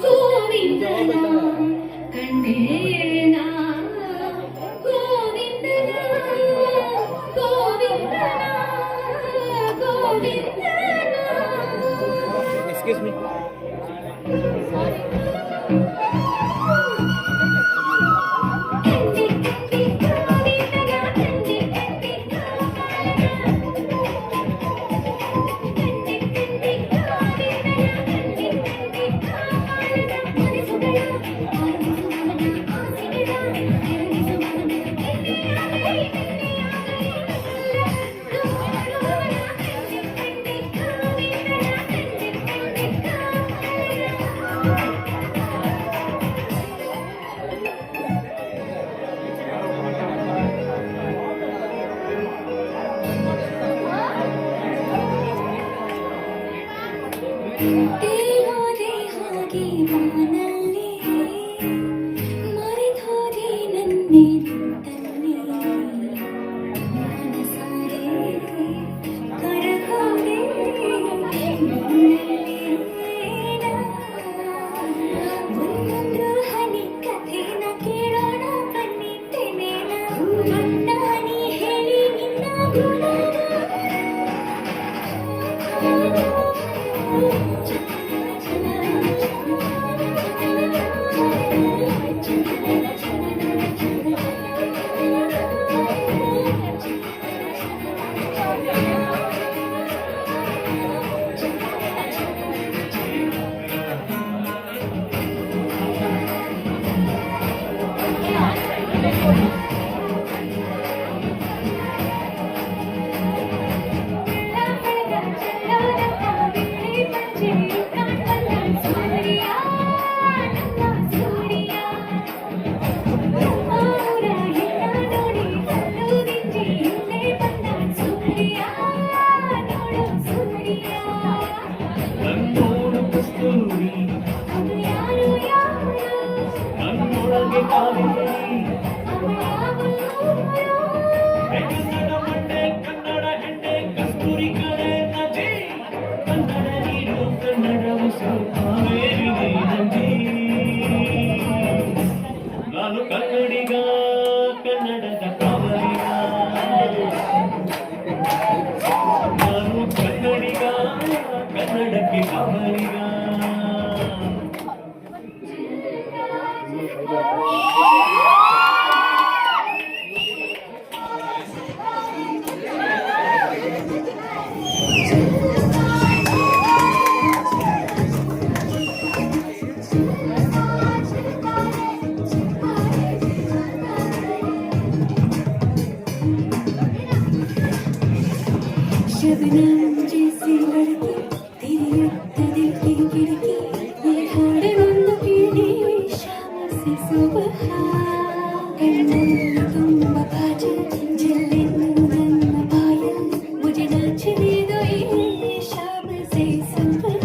ಗೋವಿಂದನ ಕಂಡೇನ ಗೋವಿಂದನ ಗೋವಿಂದನ ಗೋವಿಂದನ. Excuse me. ದೇಹೋದೆ ಹಾಗೆ ಬಾನಲ್ಲಿ ಮರೆತೋದೆ ನನ್ನೆ ನಿಂತಲ್ಲಿ ಮನಸಾರೆ ಕರಗೋದೆ ಒಂದೊಂದು ಹನಿ ಕಥೆನ ಕೇಳೋಣ ಬನ್ನಿದ್ದೇನೆ ಬಣ್ಣ ಹನಿ ಹೇಳಿ ನಿನ್ನ ಗುಣ. ಕನ್ನಡ ಹೆಣ್ಣೆ ಕಸ್ತೂರಿ ಕಡೆ ನದಿ ಕನ್ನಡ ನೀರು ಕನ್ನಡವು ಕಾವೇರಿ ನದಿ. ನಾನು ಕನ್ನಡಿಗ ಕನ್ನಡದ ಕಾವಲಿಗ, ನಾನು ಕನ್ನಡಿಗ ಕನ್ನಡಕ್ಕೆ ಕಾವಲಿಗ. शबनम जैसी लड़की तेरी उत्तर दिल की खिड़की ये हाड़ बंद पीने शाम से सुबह कन्नड़ तुम बाजे जले नन्ना पायल मुझे नाचने दो ये शाम से सुबह.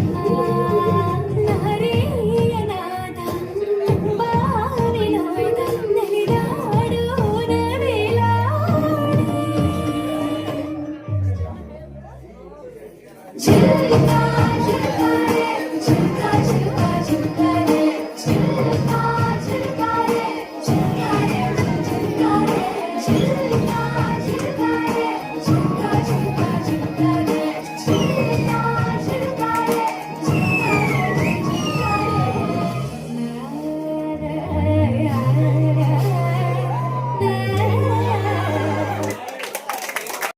नारे अनाथ बाविनोद नलिदाडो नवेलाडे.